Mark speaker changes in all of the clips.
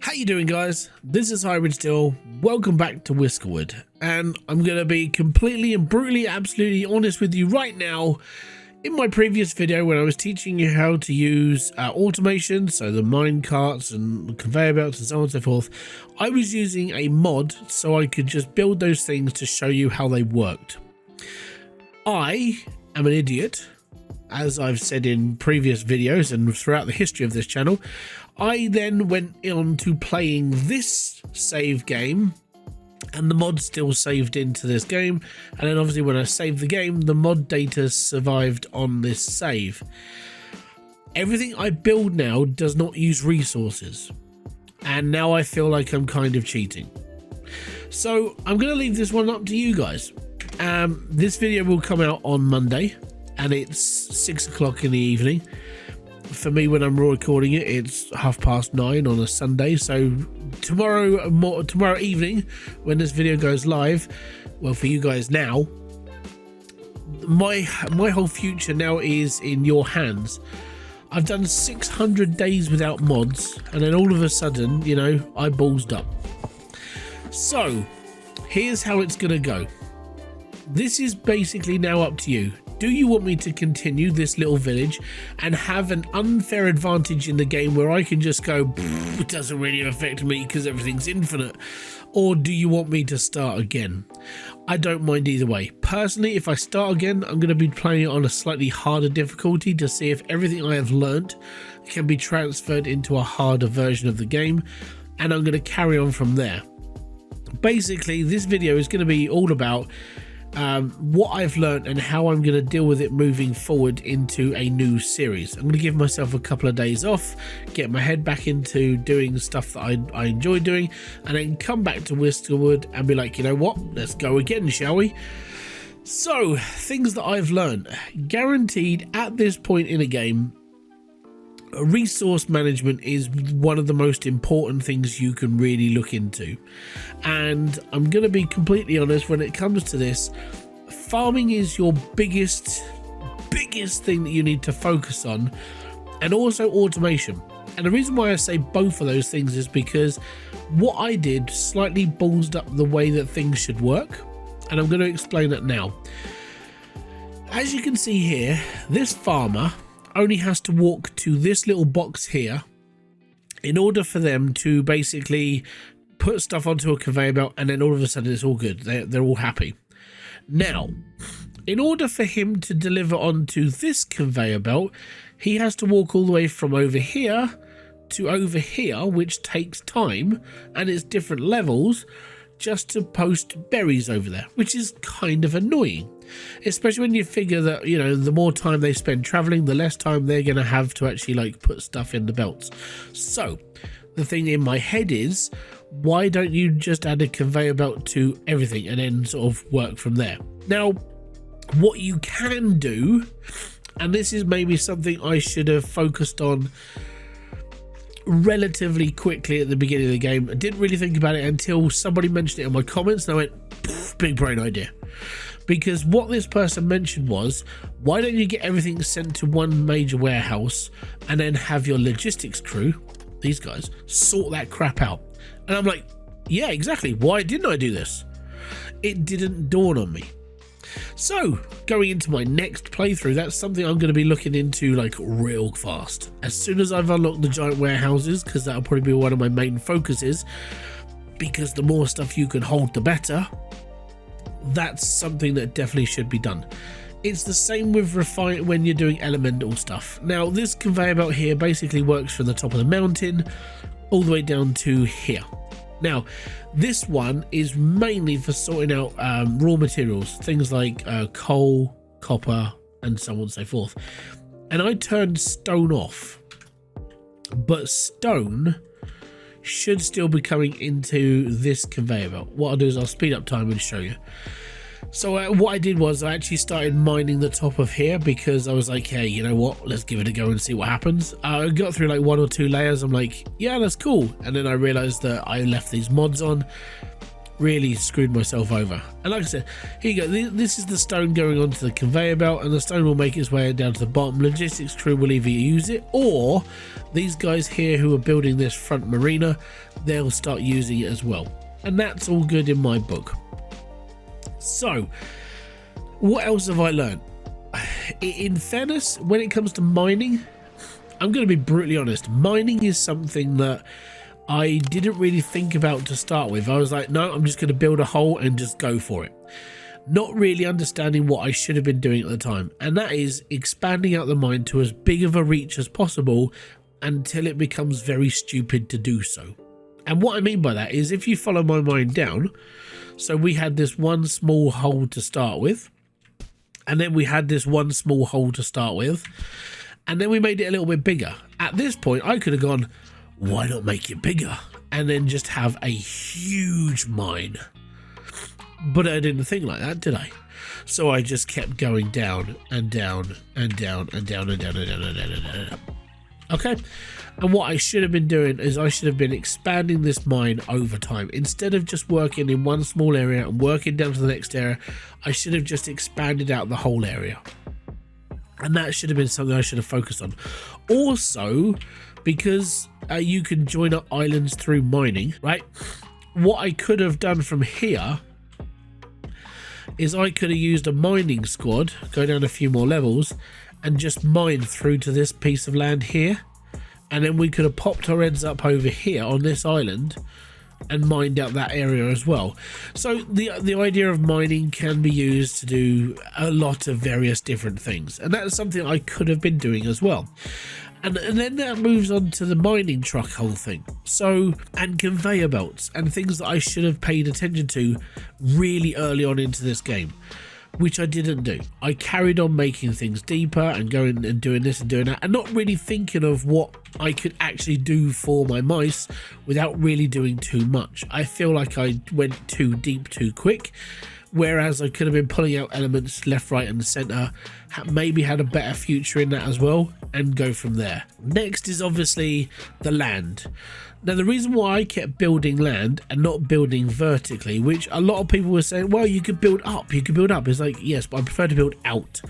Speaker 1: How you doing, guys? This is Hybridsteel. Welcome back to Whiskerwood, and I'm going to be completely and brutally absolutely honest with you right now. In my previous video, when I was teaching you how to use automation, so the mine carts and conveyor belts and so on and so forth, I was using a mod so I could just build those things to show you how they worked. I am an idiot, as I've said in previous videos and throughout the history of this channel. I then went on to playing this save game, and the mod still saved into this game, and then obviously when I saved the game, the mod data survived on this save. Everything I build now does not use resources, and now I feel like I'm kind of cheating. So I'm going to leave this one up to you guys. This video will come out on Monday, and it's 6 o'clock in the evening. For me, when I'm recording it, it's 9:30 on a Sunday. So tomorrow evening, when this video goes live, well, for you guys now, my whole future now is in your hands. I've done 600 days without mods, and then all of a sudden, you know, I ballsed up. So here's how it's gonna go. This is basically now up to you. Do you want me to continue this little village and have an unfair advantage in the game where I can just go, it doesn't really affect me because everything's infinite? Or do you want me to start again? I don't mind either way. Personally, if I start again, I'm going to be playing it on a slightly harder difficulty to see if everything I have learnt can be transferred into a harder version of the game, and I'm going to carry on from there. Basically, this video is going to be all about what I've learned and how I'm going to deal with it moving forward into a new series. I'm going to give myself a couple of days off, get my head back into doing stuff that I enjoy doing, and then come back to Whiskerwood and be like, you know what, let's go again, shall we? So, things that I've learned. Guaranteed at this point in a game, resource management is one of the most important things you can really look into, and I'm going to be completely honest when it comes to this. Farming is your biggest thing that you need to focus on, and also automation. And the reason why I say both of those things is because what I did slightly ballsed up the way that things should work, and I'm going to explain that now. As you can see here, this farmer only has to walk to this little box here in order for them to basically put stuff onto a conveyor belt, and then all of a sudden it's all good. They're all happy. Now, in order for him to deliver onto this conveyor belt, he has to walk all the way from over here to over here, which takes time, and it's different levels, just to post berries over there, which is kind of annoying, especially when you figure that, you know, the more time they spend traveling, the less time they're going to have to actually like put stuff in the belts. So the thing in my head is, why don't you just add a conveyor belt to everything and then sort of work from there? Now, what you can do, and this is maybe something I should have focused on relatively quickly at the beginning of the game. I didn't really think about it until somebody mentioned it in my comments, and I went, big brain idea. Because what this person mentioned was, why don't you get everything sent to one major warehouse and then have your logistics crew, these guys, sort that crap out? And I'm like, yeah, exactly. Why didn't I do this? It didn't dawn on me. So going into my next playthrough, that's something I'm going to be looking into like real fast. As soon as I've unlocked the giant warehouses, because that'll probably be one of my main focuses, because the more stuff you can hold, the better. That's something that definitely should be done. It's the same with when you're doing elemental stuff. Now, this conveyor belt here basically works from the top of the mountain all the way down to here. Now, this one is mainly for sorting out raw materials, things like coal, copper, and so on and so forth. And I turned stone off, but stone should still be coming into this conveyor belt. What I'll do is I'll speed up time and show you. So what I did was I actually started mining the top of here, because I was like, hey, you know what, let's give it a go and see what happens. I got through like 1 or 2 layers. I'm like, yeah, that's cool. And then I realized that I left these mods on, really screwed myself over. And like I said, here you go, this is the stone going onto the conveyor belt, and the stone will make its way down to the bottom. Logistics crew will either use it, or these guys here who are building this front marina, they'll start using it as well. And that's all good in my book. So what else have I learned? In fairness, when it comes to mining, I'm going to be brutally honest, mining is something that I didn't really think about to start with. I was like, no, I'm just going to build a hole and just go for it. Not really understanding what I should have been doing at the time. And that is expanding out the mine to as big of a reach as possible until it becomes very stupid to do so. And what I mean by that is, if you follow my mine down, so we had this one small hole to start with, and then we had this one small hole to start with, and then we made it a little bit bigger. At this point, I could have gone, why not make it bigger and then just have a huge mine? But I didn't think like that, did I? So I just kept going down and down and down and down and down and down and down and down and down. Okay, and what I should have been doing is I should have been expanding this mine over time. Instead of just working in one small area and working down to the next area, I should have just expanded out the whole area. And that should have been something I should have focused on. Also, because you can join up islands through mining, right? What I could have done from here is I could have used a mining squad, go down a few more levels, and just mine through to this piece of land here. And then we could have popped our heads up over here on this island and mined out that area as well. So the idea of mining can be used to do a lot of various different things, and that's something I could have been doing as well. And then that moves on to the mining truck whole thing. So, and conveyor belts and things that I should have paid attention to really early on into this game, which I didn't do. I carried on making things deeper and going and doing this and doing that, and not really thinking of what I could actually do for my mice without really doing too much. I feel like I went too deep too quick, whereas I could have been pulling out elements left, right and center, maybe had a better future in that as well, and go from there. Next is obviously the land. Now, the reason why I kept building land and not building vertically, which a lot of people were saying, well, you could build up, is like, yes, but I prefer to build out.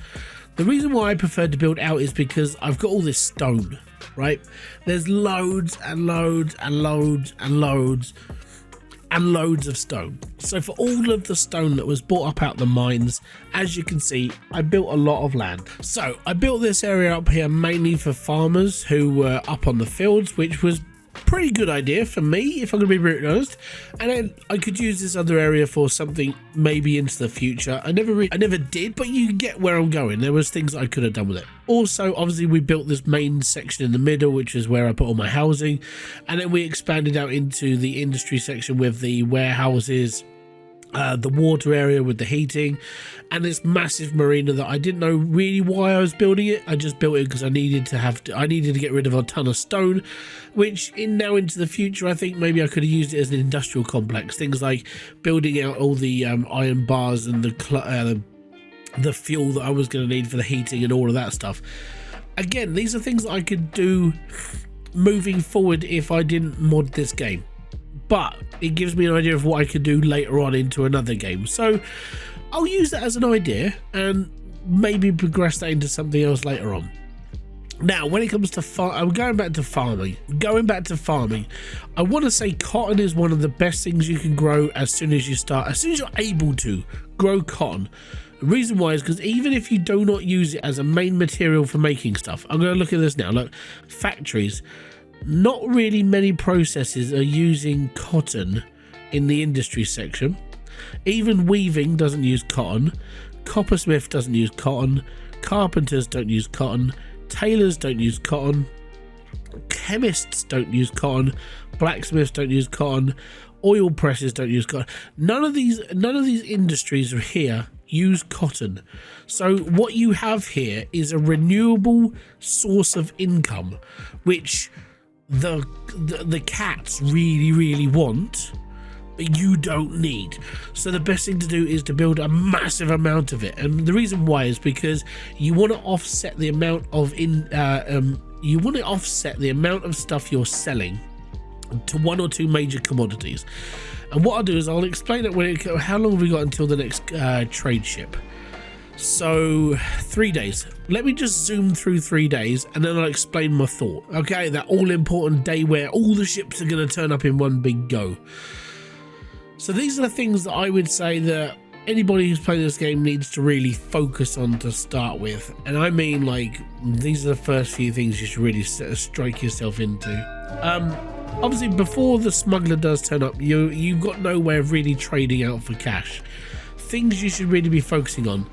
Speaker 1: The reason why I preferred to build out is because I've got all this stone, right? There's loads and loads and loads and loads and loads of stone. So for all of the stone that was brought up out the mines, as you can see, I built a lot of land. So I built this area up here mainly for farmers who were up on the fields, which was pretty good idea for me, if I'm going to be brutally honest. And then I could use this other area for something maybe into the future. I never did, but you get where I'm going. There was things I could have done with it. Also, obviously, we built this main section in the middle, which is where I put all my housing, and then we expanded out into the industry section with the warehouses, the water area with the heating, and this massive marina that I didn't know really why I was building it. I just built it because I needed to get rid of a ton of stone, which now into the future I think maybe I could have used it as an industrial complex. Things like building out all the iron bars and the fuel that I was going to need for the heating and all of that stuff. Again, these are things that I could do moving forward if I didn't mod this game, but it gives me an idea of what I could do later on into another game. So I'll use that as an idea and maybe progress that into something else later on. Now, when it comes to I'm going back to farming. I want to say cotton is one of the best things you can grow as soon as you're able to grow cotton. The reason why is because even if you do not use it as a main material for making stuff, I'm going to look at this now. Look, factories. Not really many processes are using cotton in the industry section. Even weaving doesn't use cotton. Coppersmith doesn't use cotton. Carpenters don't use cotton. Tailors don't use cotton. Chemists don't use cotton. Blacksmiths don't use cotton. Oil presses don't use cotton. None of these industries are here use cotton. So what you have here is a renewable source of income, which the cats really want, but you don't need. So the best thing to do is to build a massive amount of it, and the reason why is because you want to offset the amount of stuff you're selling to one or two major commodities. And what I'll do is I'll explain it how long have we got until the next trade ship. So 3 days. Let me just zoom through 3 days and then I'll explain my thought. Okay, that all important day where all the ships are going to turn up in one big go. So these are the things that I would say that anybody who's playing this game needs to really focus on to start with. And I mean, like, these are the first few things you should really strike yourself into. Obviously, before the smuggler does turn up, you've got no way of really trading out for cash. Things you should really be focusing on.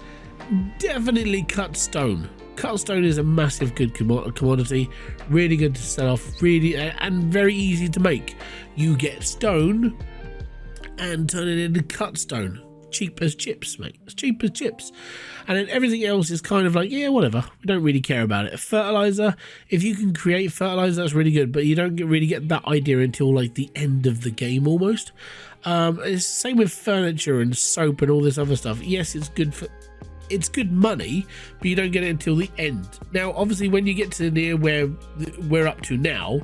Speaker 1: Definitely cut stone. Cut stone is a massive good commodity, really good to sell off, really, and very easy to make. You get stone and turn it into cut stone. Cheap as chips, mate. It's cheap as chips. And then everything else is kind of like, yeah, whatever, we don't really care about it. Fertilizer, if you can create fertilizer, that's really good, but you don't really get that idea until like the end of the game almost. It's the same with furniture and soap and all this other stuff. Yes, it's good money, but you don't get it until the end. Now, obviously, when you get to near where we're up to now,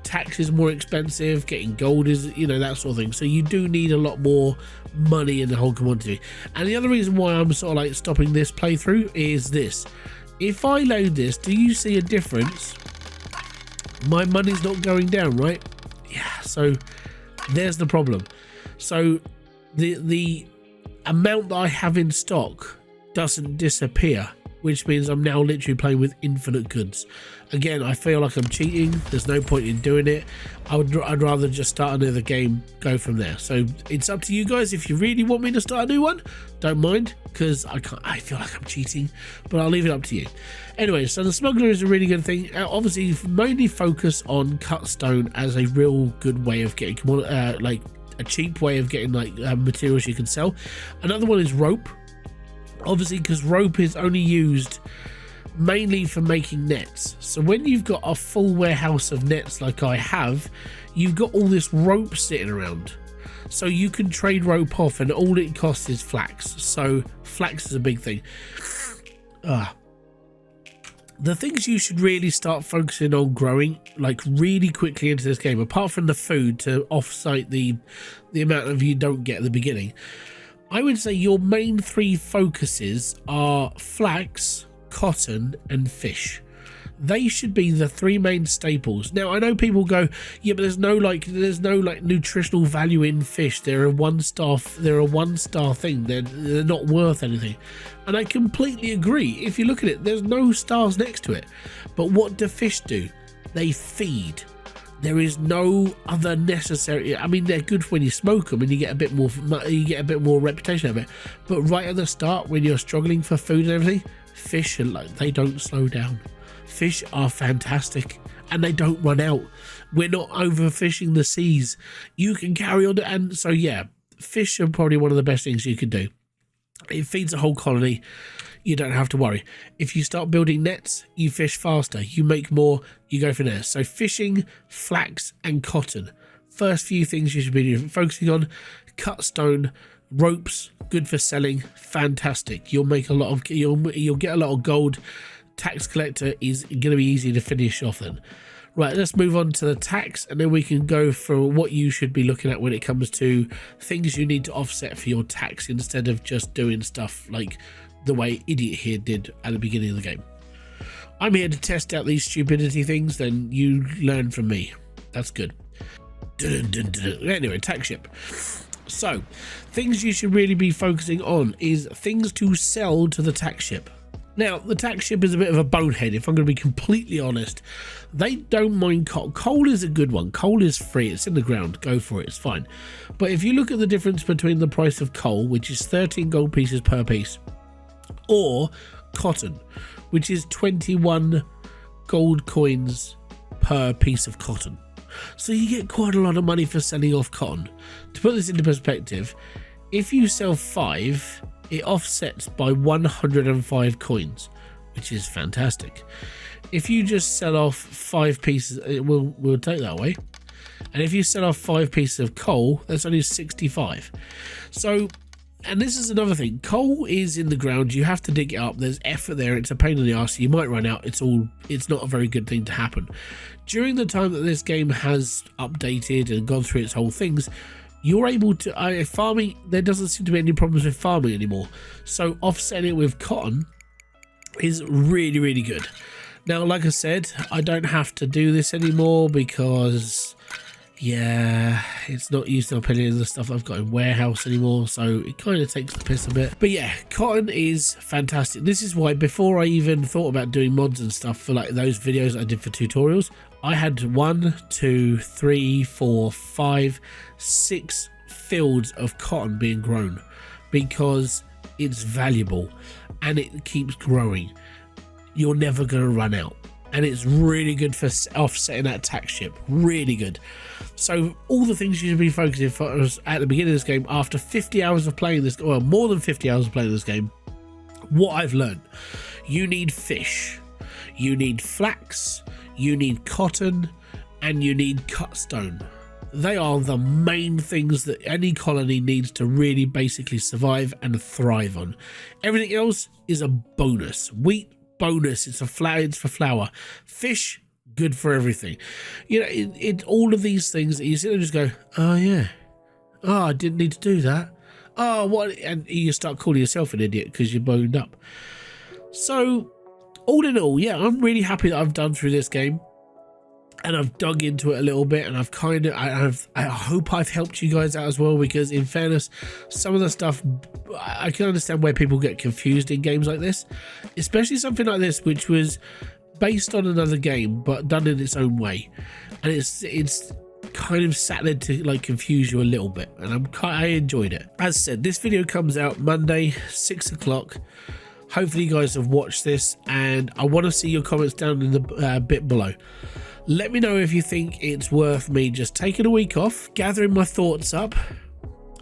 Speaker 1: tax is more expensive, getting gold is, you know, that sort of thing. So you do need a lot more money in the whole commodity. And the other reason why I'm sort of like stopping this playthrough is this. If I load this, do you see a difference? My money's not going down, right? Yeah, so there's the problem. So the amount that I have in stock doesn't disappear, which means I'm now literally playing with infinite goods. Again, I feel like I'm cheating. There's no point in doing it. I'd rather just start another game, go from there. So it's up to you guys. If you really want me to start a new one, don't mind, because I feel like I'm cheating, but I'll leave it up to you. Anyway, so the smuggler is a really good thing. Obviously, mainly focus on cut stone as a real good way of getting like a cheap way of getting like materials you can sell. Another one is rope. Obviously, because rope is only used mainly for making nets. So when you've got a full warehouse of nets like I have, you've got all this rope sitting around. So you can trade rope off and all it costs is flax. So flax is a big thing. The things you should really start focusing on growing like really quickly into this game, apart from the food to offset the amount of you don't get at the beginning, I would say your main three focuses are flax, cotton and fish. They should be the three main staples. Now, I know people go, yeah, but there's no like nutritional value in fish. They're a one-star thing. They're not worth anything. And I completely agree. If you look at it, there's no stars next to it. But what do fish do? They feed. There is no other necessary. I mean, they're good when you smoke them and you get a bit more reputation of it. But right at the start, when you're struggling for food and everything, fish are like, they don't slow down. Fish are fantastic and they don't run out. We're not overfishing the seas. You can carry on. And so, yeah, fish are probably one of the best things you can do. It feeds a whole colony. You don't have to worry. If you start building nets, you fish faster, you make more, you go from there. So fishing, flax and cotton. First few things you should be focusing on. Cut stone, ropes, good for selling, fantastic. You'll make a lot of, you'll get a lot of gold. Tax collector is going to be easy to finish off then. Right, let's move on to the tax and then we can go for what you should be looking at when it comes to things you need to offset for your tax instead of just doing stuff like the way Idiot here did at the beginning of the game. I'm here to test out these stupidity things, then you learn from me. That's good. Anyway, tax ship. So, things you should really be focusing on is things to sell to the tax ship. Now, the tax ship is a bit of a bonehead, if I'm going to be completely honest. They don't mind coal. Coal is a good one. Coal is free. It's in the ground. Go for it. It's fine. But if you look at the difference between the price of coal, which is 13 gold pieces per piece, or cotton, which is 21 gold coins per piece of cotton. So you get quite a lot of money for selling off cotton. To put this into perspective, if you sell 5, it offsets by 105 coins, which is fantastic. If you just sell off 5 pieces, we'll take that away. And if you sell off 5 pieces of coal, that's only 65. So And this is another thing, coal is in the ground, you have to dig it up, there's effort there, it's a pain in the arse, you might run out, it's not a very good thing to happen. During the time that this game has updated and gone through its whole things, you're able to, farming, there doesn't seem to be any problems with farming anymore, so offsetting it with cotton is really, really good. Now, like I said, I don't have to do this anymore because, yeah, it's not used up any of the stuff I've got in warehouse anymore, so it kind of takes the piss a bit. But yeah, cotton is fantastic. This is why before I even thought about doing mods and stuff for like those videos I did for tutorials, I had 1, 2, 3, 4, 5, 6 fields of cotton being grown because it's valuable and it keeps growing. You're never going to run out, and it's really good for offsetting that tax ship, really good. So all the things you should be focusing on at the beginning of this game, after 50 hours of playing this, well, more than 50 hours of playing this game, what I've learned: you need fish, you need flax, you need cotton, and you need cut stone. They are the main things that any colony needs to really basically survive and thrive on. Everything else is a bonus. Wheat, bonus, it's for flour. Fish, good for everything. You know, it all of these things that you sit there and just go, oh yeah, oh, I didn't need to do that, oh what, and you start calling yourself an idiot because you're boned up. So all in all, yeah, I'm really happy that I've done through this game and I've dug into it a little bit, and I've kind of, I hope I've helped you guys out as well, because in fairness, some of the stuff, I can understand where people get confused in games like this, especially something like this, which was based on another game but done in its own way, and it's kind of sat there to like confuse you a little bit, and I enjoyed it. As said, this video comes out Monday, 6 o'clock. Hopefully you guys have watched this, and I want to see your comments down in the bit below. Let me know if you think it's worth me just taking a week off, gathering my thoughts up,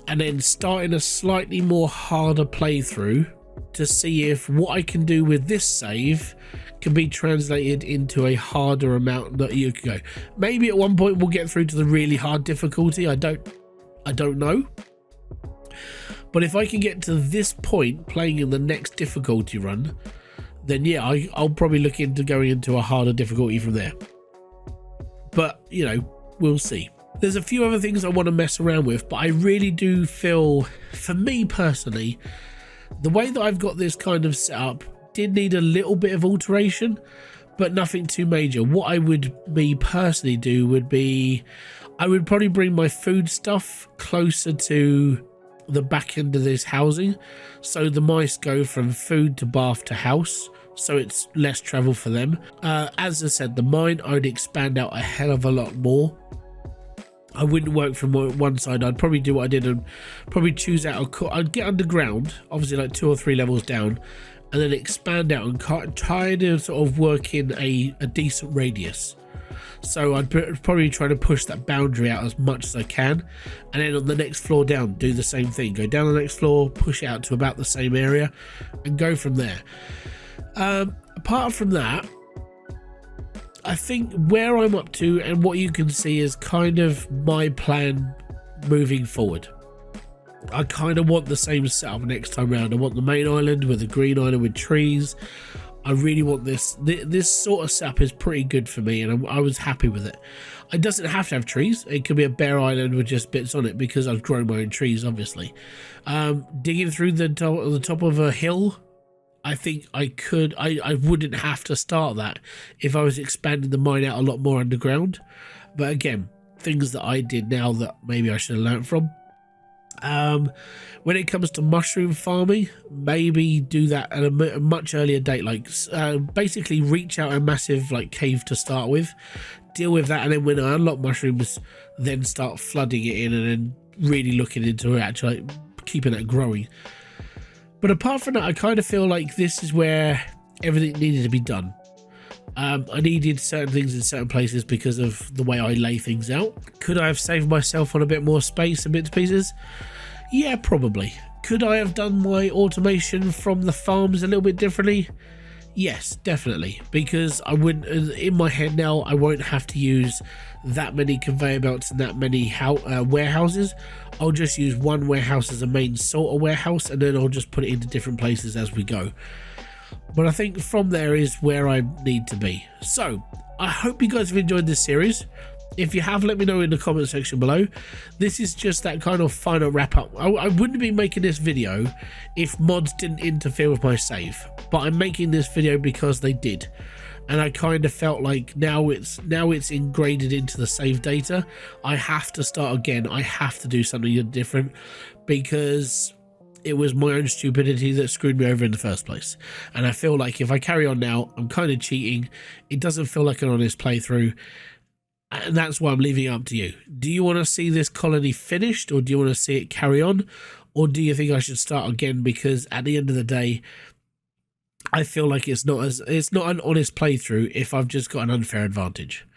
Speaker 1: and then starting a slightly more harder playthrough to see if what I can do with this save can be translated into a harder amount that you can go. Maybe at one point we'll get through to the really hard difficulty. I don't know. But if I can get to this point playing in the next difficulty run, then yeah, I'll probably look into going into a harder difficulty from there. But, you know, we'll see. There's a few other things I want to mess around with, but I really do feel, for me personally, the way that I've got this kind of set up did need a little bit of alteration, but nothing too major. What I would me personally do would be, I would probably bring my food stuff closer to the back end of this housing, so the mice go from food to bath to house, so it's less travel for them. As I said, the mine, I would expand out a hell of a lot more. I wouldn't work from one side. I'd probably do what I did and probably choose out I'd get underground, obviously like 2 or 3 levels down, and then expand out and try to sort of work in a decent radius. So I'd probably try to push that boundary out as much as I can, and then on the next floor down, do the same thing. Go down the next floor, push it out to about the same area, and go from there. Apart from that, I think where I'm up to and what you can see is kind of my plan moving forward. I kind of want the same setup next time around. I want the main island with a green island with trees. I really want this sort of setup is pretty good for me, and I was happy with it. It doesn't have to have trees. It could be a bare island with just bits on it, because I've grown my own trees, obviously. Digging through the top of a hill, I think I could. I wouldn't have to start that if I was expanding the mine out a lot more underground. But again, things that I did now that maybe I should have learned from. When it comes to mushroom farming, maybe do that at a much earlier date, like basically reach out a massive like cave to start with, deal with that, and then when I unlock mushrooms, then start flooding it in, and then really looking into it, actually keeping it growing. But apart from that, I kind of feel like this is where everything needed to be done. I needed certain things in certain places because of the way I lay things out. Could I have saved myself on a bit more space and bits and pieces? Yeah, probably. Could I have done my automation from the farms a little bit differently? Yes, definitely, because I wouldn't, in my head now, I won't have to use that many conveyor belts and that many warehouses. I'll just use one warehouse as a main sort of warehouse, and then I'll just put it into different places as we go. But I think from there is where I need to be. So I hope you guys have enjoyed this series. If you have, let me know in the comment section below. This is just that kind of final wrap up. I wouldn't be making this video if mods didn't interfere with my save, but I'm making this video because they did, and I kind of felt like now it's ingraded into the save data. I have to start again. I have to do something different because it was my own stupidity that screwed me over in the first place. And I feel like if I carry on now, I'm kind of cheating. It doesn't feel like an honest playthrough. And that's why I'm leaving it up to you. Do you want to see this colony finished, or do you want to see it carry on? Or do you think I should start again? Because at the end of the day, I feel like it's not an honest playthrough if I've just got an unfair advantage.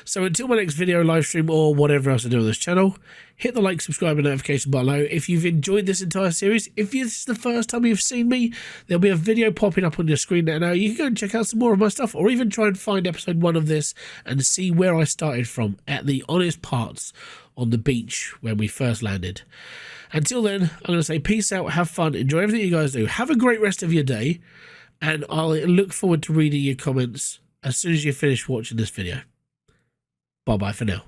Speaker 1: So until my next video, live stream, or whatever else I do on this channel, hit the like, subscribe, and notification button below. If you've enjoyed this entire series, if this is the first time you've seen me, there'll be a video popping up on your screen now. You can go and check out some more of my stuff, or even try and find episode 1 of this and see where I started from at the honest parts on the beach when we first landed. Until then, I'm going to say peace out, have fun, enjoy everything you guys do, have a great rest of your day, and I'll look forward to reading your comments as soon as you finish watching this video. Bye bye for now.